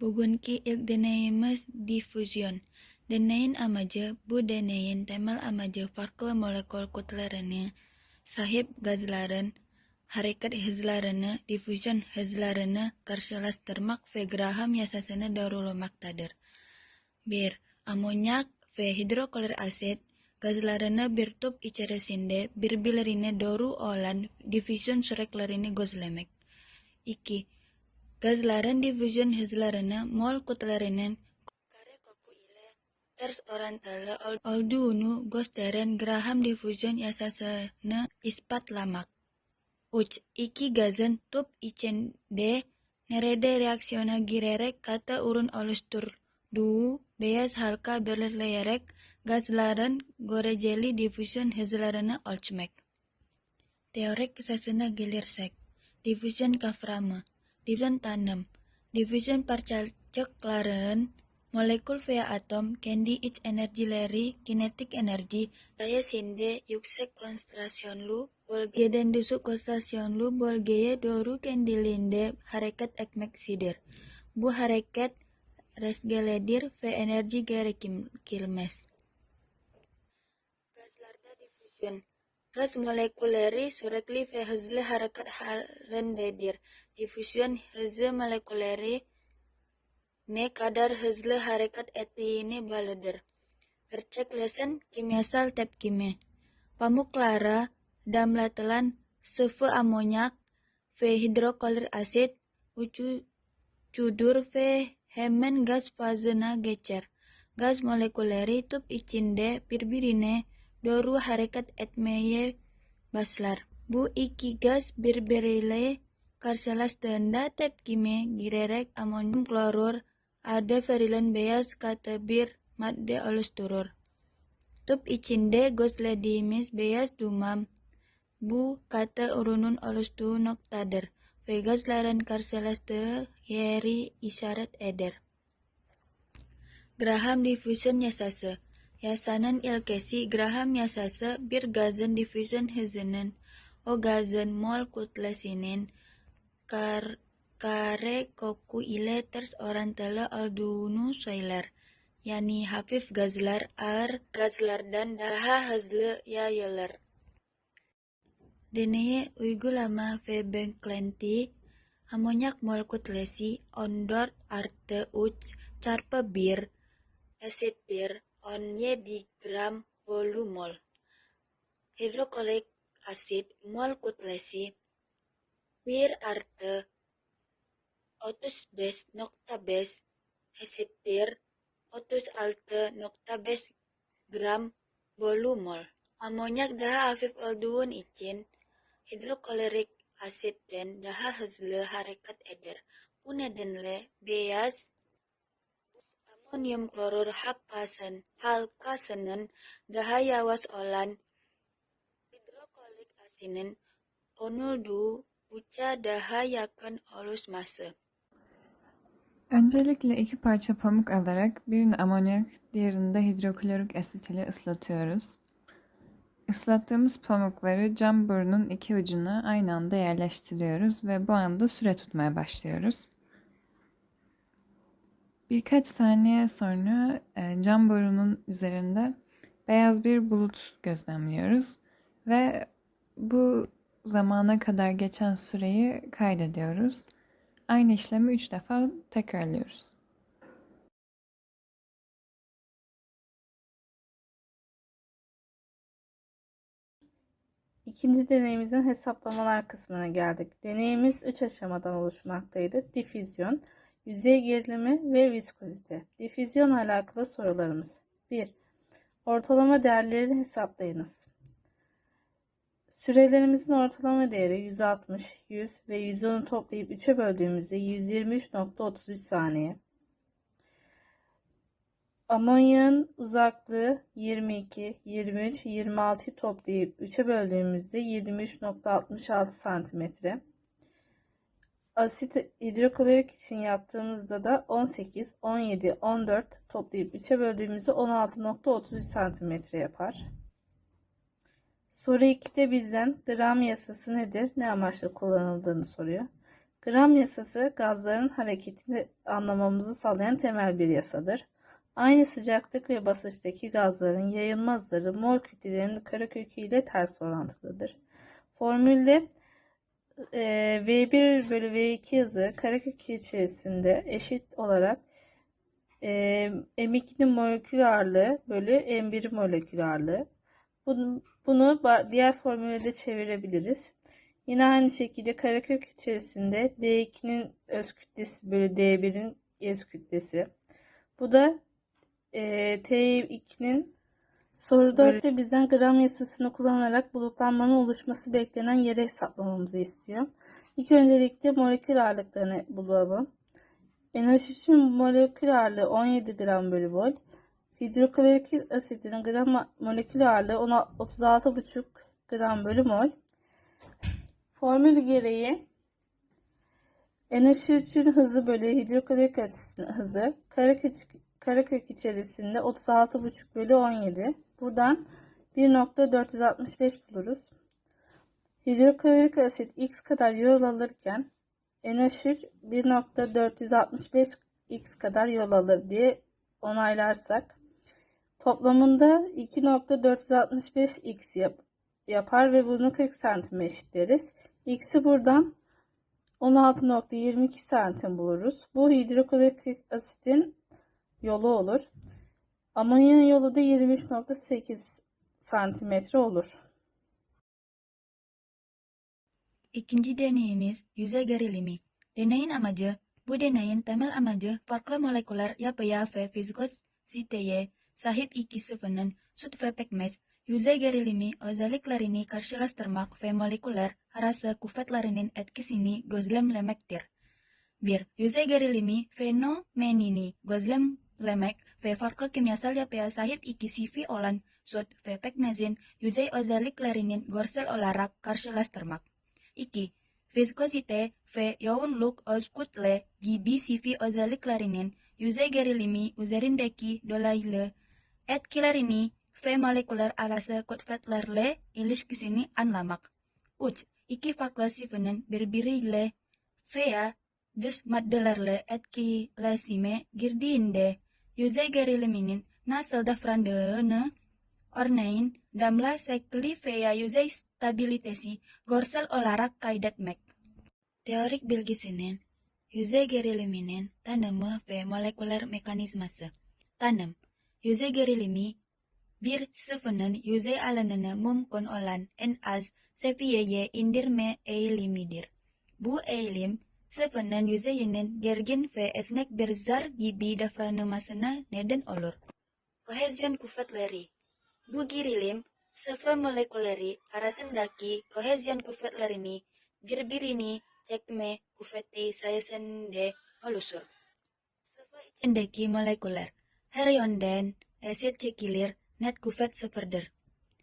Bugunki ilk deneyimiz diffusion. Deneyin amacı bu deneyin temel amacı farklı molekul kütlelerini, sahip gazların hareket hızlarını, diffusion hızlarını karşılaştırmak ve Graham yasasını doğrulamaktadır. 1. Amonyak ve hidroklorik asit gazlarını bir tüp içerisinde birbirlerine doğru olan diffusion süreçlerini gözlemek. 2. Gazların diffusion hızlarını mol kütlelerinin karekoku ile ters orantılı olduğunu gösteren Graham diffusion yasasını ispatlamak. 3. İki gazın tüp içinde nerede reaksiyona girerek kata ürün oluşturduğu beyaz halka belirleyerek gazların göreceli diffusion hızlarını ölçmek. Teorik yasasına gelirsek, diffusion kavramı, diffusion tanım, diffusion parçacıkların molekül veya atom kendi iç enerjileri, kinetik enerji sayesinde yüksek konsantrasyonlu bölgeden düşük konsantrasyonlu bölgeye doğru kendiliğinde hareket etmektedir. Bu hareket rastgeledir ve enerji gerekilmez. Gazlarda diffusion. Gaz molekülleri sürekli ve hızlı hareket halindedir. Diffusion hızı molekülleri ne kadar hızlı hareket ettiğine bağlıdır. Gerçekleşen kimyasal tepkime. Pamuklara damlatılan sıvı amonyak ve hidroklorik asit uçudur ve hemen gaz fazına geçer. Gaz molekülleri tüp içinde birbirine doğru hareket etmeye başlar. Bu iki gaz birbiriyle karşılaştığında tepkime girerek amonyum klorür ada verilen beyaz katı bir madde oluşturur. Tüp içinde gözlediğimiz beyaz duman bu katı ürünün oluştuğu noktadır ve gazların karşılaştığı yeri işaret eder. Graham diffusion yasası. Yasanın ilkesi Graham yasası bir gazın diffusion hızının o gazın mol kütlesinin karekoku ile ters orantılı olduğunu söyler. Yani hafif gazlar ağır gazlardan daha hızlı yayılır. Deneye uygulama ve beklenti amonyak mol kütlesi 14 artı 3 çarpı 1 eşittir 17 gram bölü mol. Hidroklorik asit mol kütlesi 1 artı 35.5 eşittir 36.5 gram bölü mol. Amonyak daha hafif olduğun için hidroklorik asitten daha hızlı hareket eder. Bu nedenle beyaz amonyum klorür halkasının daha yavaş olan hidroklorik asitinin konulduğu uca daha yakın oluşması. Öncelikle iki parça pamuk alarak birini amonyak, diğerini de hidroklorik asit ile ıslatıyoruz. Islattığımız pamukları cam borunun iki ucuna aynı anda yerleştiriyoruz ve bu anda süre tutmaya başlıyoruz. Birkaç saniye sonra cam borunun üzerinde beyaz bir bulut gözlemliyoruz ve bu zamana kadar geçen süreyi kaydediyoruz. Aynı işlemi 3 defa tekrarlıyoruz. İkinci deneyimizin hesaplamalar kısmına geldik. Deneyimiz 3 aşamadan oluşmaktaydı. Difüzyon, yüzey gerilimi ve viskozite. Difüzyonla alakalı sorularımız. 1. Ortalama değerleri hesaplayınız. Sürelerimizin ortalama değeri 160, 100 ve 110'u toplayıp 3'e böldüğümüzde 123.33 saniye. Amonyağın uzaklığı 22, 23, 26'yı toplayıp 3'e böldüğümüzde 23.66 santimetre. Asit hidroklorik için yaptığımızda da 18, 17, 14 toplayıp 3'e böldüğümüzde 16.33 santimetre yapar. Soru 2'de bizden gram yasası nedir, ne amaçla kullanıldığını soruyor. Gram yasası gazların hareketini anlamamızı sağlayan temel bir yasadır. Aynı sıcaklık ve basınçtaki gazların yayılma hızları mol kütlelerinin karekökü ile ters orantılıdır. Formülde V1 bölü V2 hızı karekök içerisinde eşit olarak M2'nin molekül ağırlığı bölü M1'in molekül ağırlığı. Bunu diğer formüle de çevirebiliriz. Yine aynı şekilde karekök içerisinde D2'nin öz kütlesi bölü D1'in öz kütlesi. Bu da T2'nin soru 4'te bizden gram yasasını kullanarak bulutlanmanın oluşması beklenen yere hesaplamamızı istiyor. İlk öncelikle molekül ağırlıklarını bulalım. NH3'ün molekül ağırlığı 17 gram bölü mol. Hidroklorik asitinin gram molekül ağırlığı 36,5 gram bölü mol. Formül gereği NH3'ün hızı bölü hidroklorik asitinin hızı karekök içerisinde 36,5 bölü 17. Buradan 1,465 buluruz. Hidroklorik asit X kadar yol alırken NH3 1,465 X kadar yol alır diye onaylarsak toplamında 2,465 X yapar ve bunu 40 santim eşitleriz. X'i buradan 16,22 santim buluruz. Bu hidroklorik asitin yolu olur. Amonyanın yolu da 23,8 santimetre olur. İkinci deneyimiz yüzey gerilimi. Deneyin amacı, bu deneyin temel amacı farklı moleküler yapıya ve fiskositeye sahip iki sıvının süt ve pekmez yüzey gerilimi özelliklerini karşılaştırmak ve moleküler arası kuvvetlerinin etkisini gözlemlemektir. 1. Yüzey gerilimi fenomenini gözlemlemek ve farklı kimyasal yapıya sahip iki sıvı olan süt ve pekmezin yüzey özelliklerinin görsel olarak karşılaştırmak. 2. Viskosite ve yoğunluk öz kütle gibi sıvı özelliklerinin yüzey gerilimi üzerindeki dolaylı etkilerini ve moleküler arası kuvvetlerle ilişkisini anlamak. 3. İki farklı sıvının birbiriyle veya dış maddelerle etkileşime girdiğinde yüzey geriliminin nasıl davrandığını örneğin damla şekli veya yüzey stabilitesi görsel olarak kaydetmek. Teorik bilgisinin yüzey geriliminin tanımı ve moleküler mekanizması. Tanım, yüzey gerilimi bir sıvının yüzey alanını mümkün olan en az seviyeye indirme eğilimidir. Bu eğilim, sıvının yüzeyinin gergin ve esnek bir zar gibi davranmasına neden olur. Kohezyon kuvvetleri. Bu gerilim, sıvı molekülleri arasındaki kohezyon kuvvetlerini birbirini çekme kuvveti sayesinde oluşur. Sıvı içindeki moleküller her yönden eşit çekilir, net kuvvet sıfırdır.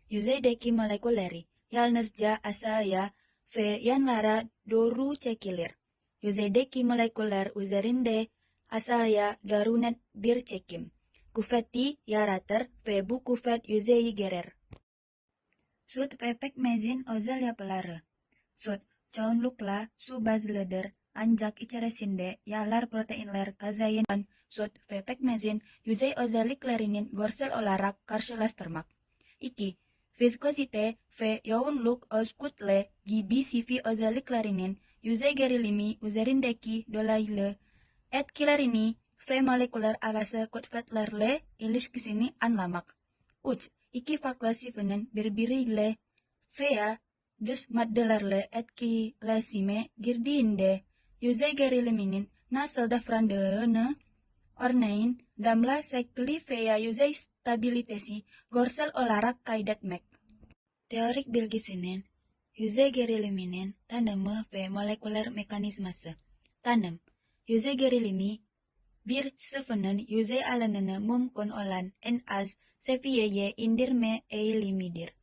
Yüzeydeki molekülleri yalnızca aşağıya ve yanlara doğru çekilir. Yüzeydeki moleküller üzerinde aşağıya doğru net bir çekim kuvveti yaratır ve bu kuvvet yüzeyi gerer. Süt ve pekmezin özel yapıları. Süt çoğunlukla su bazlıdır ancak içerisinde yağlar, proteinler, kazein dan süt ve pekmezin yüzey özelliklerinin görsel olarak karşılaştırmak. 2. Viskosite ve yoğunluk öz kütle gibi sıvı özelliklerinin yüzey gerilimi üzerindeki dolaylı etkilerini ve moleküler arası kuvvetlerle ilişkisini anlamak. 3. İki farklı sıvının birbiriyle veya dış maddelerle etkileşime girdiğinde yüzey geriliminin nasıl davrandığını, örneğin damla şekli veya yüzey stabilitesi görsel olarak kaydetmek. Teorik bilgisinin yüzey geriliminin tanımı ve moleküler mekanizması. Tanım, yüzey gerilimi bir sıvının yüzey alanını mümkün olan en az seviyeye indirme eğilimidir.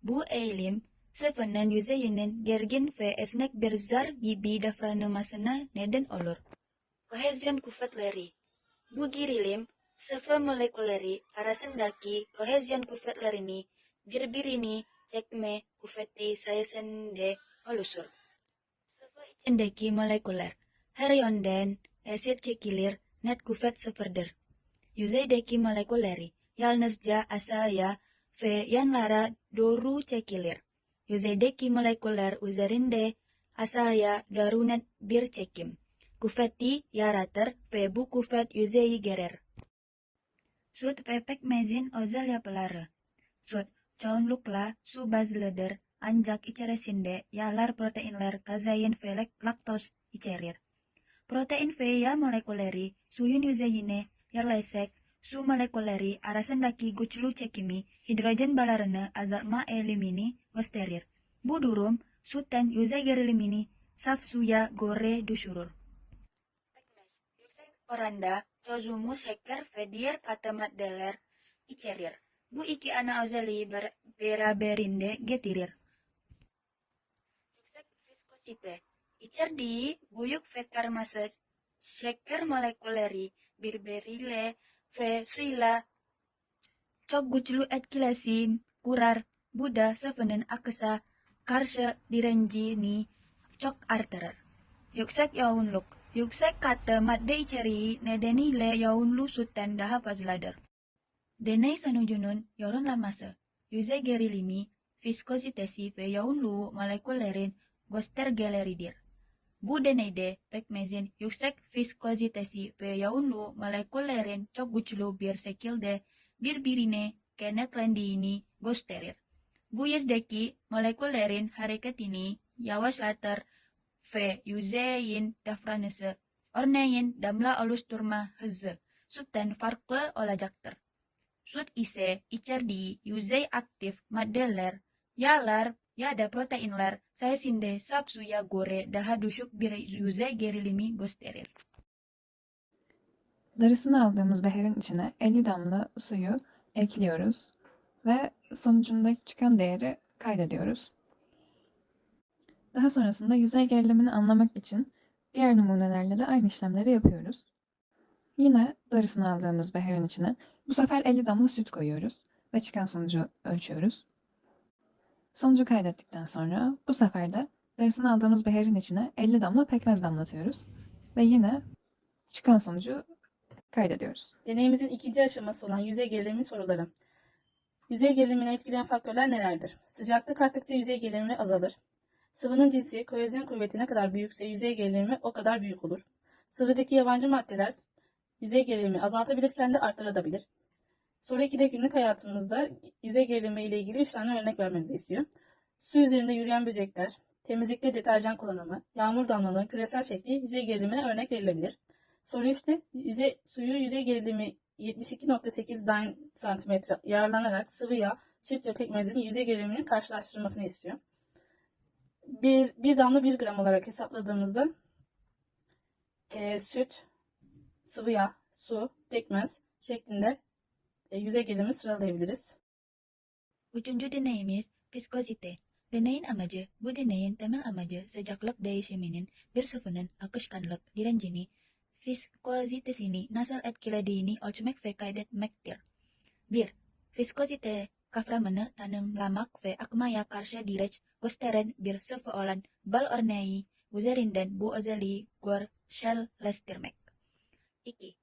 Bu eğilim, sıvının yüzeyinin gergin ve esnek bir zar gibi davranmasına neden olur. Kohezyon kuvvetleri. Bu gerilim, sıvı molekülleri arasındaki kohezyon kuvvetlerini birbirini çekme kuvveti sayesinde oluşur. Sıvı Cendeki molekuler. Herionden acid çekilir net kuvvet sıfırdır. Yüzeydeki molekuleri yalnızca aşağıya ve yanlara doğru çekilir. Yüzeydeki molekuler üzerinde aşağıya doğru net bir çekim kuvveti yaratır ve bu kuvvet yüzeyi gerer. Süt ve pekmezin özel yapıları. Süt çoğunlukla su bazlıdır ancak içerisinde yağlar, proteinler, kazein ve laktoz içerir. Protein ve yağ molekülleri suyun yüzeyine yerleşik, su molekülleri arasındaki güçlü çekimi hidrojen bağlarını azaltma eğilimini gösterir. Bu durum sütten yüzey gerilimini saf suya göre düşürür. Yüksek oranda çözülmüş şeker ve diğer katı maddeler içerir. Bu iki ana özelliği beraberinde getirir. Yüksek viskosite içerdiği büyük ve karmaşık şeker molekülleri birbiriyle ve suyla çok güçlü etkileşim kurar. Bu da sıvının akışa karşı direncini çok artırır. Yüksek yoğunluk. Yüksek katı madde içeriği nedeniyle yoğunluğu sütten daha fazladır. Deney sonucunun yorumlanması, yüzey gerilimi, viskositesi ve yoğunluğu moleküllerin göstergeleridir. Bu deneyde pekmezin yüksek viskositesi ve yoğunluğu moleküllerin çok güçlü bir şekilde birbirine kenetlendiğini gösterir. Bu yüzdeki moleküllerin hareketini yavaşlatır ve yüzeyin davranışı, örneğin damla oluşturma hızı sütten farklı olacaktır. Süt ise içerdiği yüzey aktif maddeler, yağlar ya da proteinler sayesinde saf suya göre daha düşük bir yüzey gerilimi gösterir. Darısını aldığımız beherin içine 50 damla suyu ekliyoruz ve sonucunda çıkan değeri kaydediyoruz. Daha sonrasında yüzey gerilimini anlamak için diğer numunelerle de aynı işlemleri yapıyoruz. Yine darısını aldığımız beherin içine bu sefer 50 damla süt koyuyoruz ve çıkan sonucu ölçüyoruz. Sonucu kaydettikten sonra bu sefer de darısını aldığımız beherin içine 50 damla pekmez damlatıyoruz ve yine çıkan sonucu kaydediyoruz. Deneyimizin ikinci aşaması olan yüzey gerilimi soruları. Yüzey gerilimini etkileyen faktörler nelerdir? Sıcaklık arttıkça yüzey gerilimi azalır. Sıvının cinsi, kohezyon kuvveti ne kadar büyükse yüzey gerilimi o kadar büyük olur. Sıvıdaki yabancı maddeler yüzey gerilimi azaltabilirken de arttırabilir. Soru 2'de günlük hayatımızda yüzey gerilimi ile ilgili 3 tane örnek vermenizi istiyor. Su üzerinde yürüyen böcekler, temizlikte deterjan kullanımı, yağmur damlalarının küresel şekli yüzey gerilimine örnek verilebilir. Soru 3'te suyu yüzey gerilimi 72.8 cm yararlanarak sıvı yağ, süt ve pekmezin yüzey geriliminin karşılaştırılmasını istiyor. Bir damla 1 gram olarak hesapladığımızda süt, sıvı yağ, su, pekmez şeklinde yüzey gerilimi sıralayabiliriz. Üçüncü deneyimiz viskosite. Deneyin amacı, bu deneyin temel amacı sıcaklık değişiminin bir sıvının akışkanlık direncini, viskositesini nasıl etkilediğini ölçmek ve kaydetmektir. 1. Viskosite kavramını tanımlamak ve akmaya karşı direnç gösteren bir sıvı olan bal örneği üzerinden bu özelliği görselleştirmek. 2.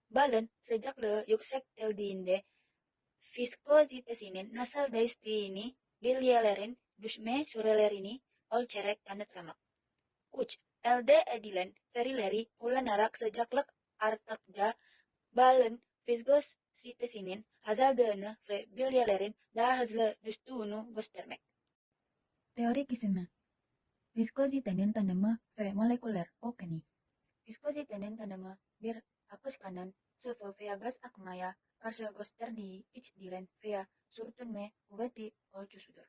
Balın sıcaklığı yükseltildiğinde viskositesinin nasıl değiştiğini bilyelerin düşme sürelerini ölçerek kanıtlamak. 3. Elde edilen verileri kullanarak sıcaklık arttıkça balın viskositesinin azaldığını ve bilyelerin daha hızlı düştüğünü göstermek. Teori kesimi. Viskositenin tanımı ve moleküler kökeni. Viskositenin tanımı bir akışkanın sıvı veya gaz akmaya karşı gösterdiği iç direnç veya sürtünme kuvveti ölçüsüdür.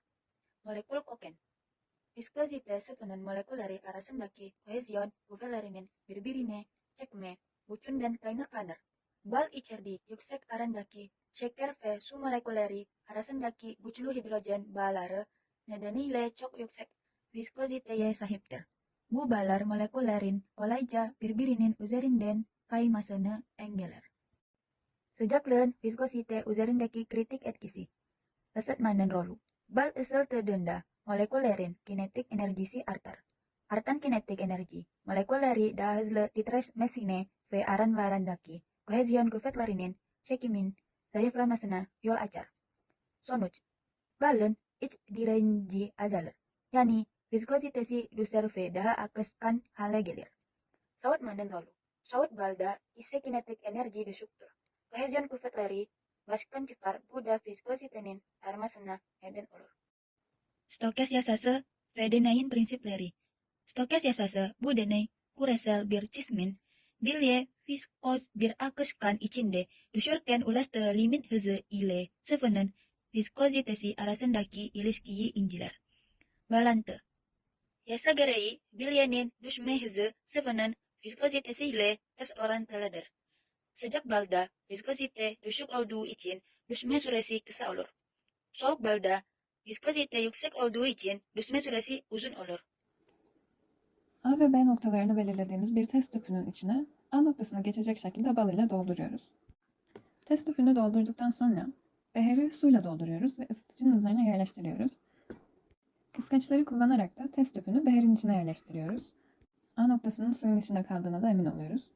Molekül köken. Viskosite sıvının molekülleri arasındaki kohezyon kuvvetlerinin birbirine çekme gücünden kaynaklanır. Bal içerdiği yüksek orandaki şeker ve su molekülleri arasındaki güçlü hidrojen bağları nedeniyle çok yüksek viskositeye sahiptir. Bu bağlar moleküllerin kolayca birbirinin üzerinden kaymasını engeller. Sıcaklığın viskosite üzerindeki kritik etkisi. Isıtmanın rolü. Bal ısıtıldığında moleküllerin kinetik enerjisi artar. Artan kinetik enerji. Molekuleri da hızlı titreşmesine ve aranlarındaki kohezyon kuvvetlerinin çekimin zayıflamasına yol açar. Sonuç, balın iç direnci azalır. Yani viskozitesi düşer ve daha akışkan hale gelir. Soğutmanın rolü. Soğut balda ise kinetik enerji düşüktür. Kohezyon kuvvetleri baskın çıkar, bu da viskozitenin artmasına neden olur. Stokes yasası ve deneyin prensipleri. Stokes yasası bu deney küresel bir cismin bilye viskoz bir akışkan içinde düşürken ulaştığı limit hızı ile sıvının viskozitesi arasındaki ilişkiyi inceler. Bağlantı. Yasa gereği bilyenin düşme hızı sıvının viskozitesi ile ters orantılıdır. Sıcak balda viskozite düşük olduğu için düşme süresi kısa olur. Soğuk balda viskozite yüksek olduğu için düşme süresi uzun olur. A ve B noktalarını belirlediğimiz bir test tüpünün içine A noktasına geçecek şekilde bal ile dolduruyoruz. Test tüpünü doldurduktan sonra beheri suyla dolduruyoruz ve ısıtıcının üzerine yerleştiriyoruz. Kıskaçları kullanarak da test tüpünü beherin içine yerleştiriyoruz. A noktasının suyun içinde kaldığına da emin oluyoruz.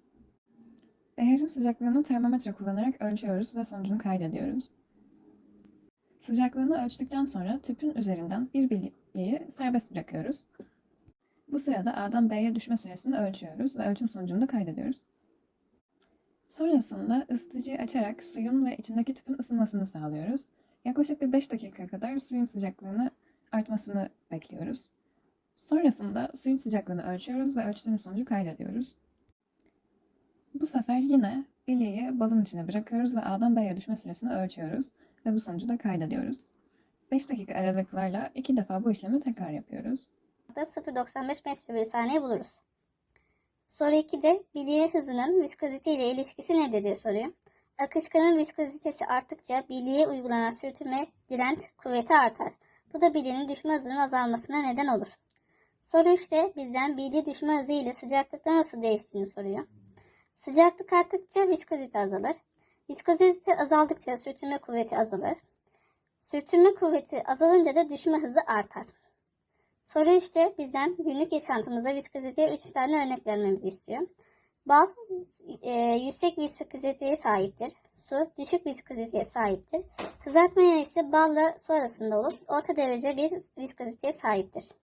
Beherin sıcaklığını termometre kullanarak ölçüyoruz ve sonucunu kaydediyoruz. Sıcaklığını ölçtükten sonra tüpün üzerinden bir bilyeyi serbest bırakıyoruz. Bu sırada A'dan B'ye düşme süresini ölçüyoruz ve ölçüm sonucunu da kaydediyoruz. Sonrasında ısıtıcıyı açarak suyun ve içindeki tüpün ısınmasını sağlıyoruz. Yaklaşık bir 5 dakika kadar suyun sıcaklığını artmasını bekliyoruz. Sonrasında suyun sıcaklığını ölçüyoruz ve ölçtüğümüz sonucu kaydediyoruz. Bu sefer yine bilyeyi balın içine bırakıyoruz ve A'dan B'ye düşme süresini ölçüyoruz ve bu sonucu da kaydediyoruz. 5 dakika aralıklarla 2 defa bu işlemi tekrar yapıyoruz. 0,95 metre bölü saniye buluruz. Soru 2'de bilye hızının viskozite ile ilişkisi nedir diye soruyor. Akışkanın viskozitesi arttıkça bilyeye uygulanan sürtünme direnç kuvveti artar. Bu da bilyenin düşme hızının azalmasına neden olur. Soru 3'te bizden bilye düşme hızı ile sıcaklıkta nasıl değiştiğini soruyor. Sıcaklık arttıkça viskozite azalır. Viskozite azaldıkça sürtünme kuvveti azalır. Sürtünme kuvveti azalınca da düşme hızı artar. Soru 3'te bizden günlük yaşantımızda viskoziteye 3 tane örnek vermemizi istiyor. Bal yüksek viskoziteye sahiptir. Su düşük viskoziteye sahiptir. Kızartma yağı ise balla su arasında olup orta derece bir viskoziteye sahiptir.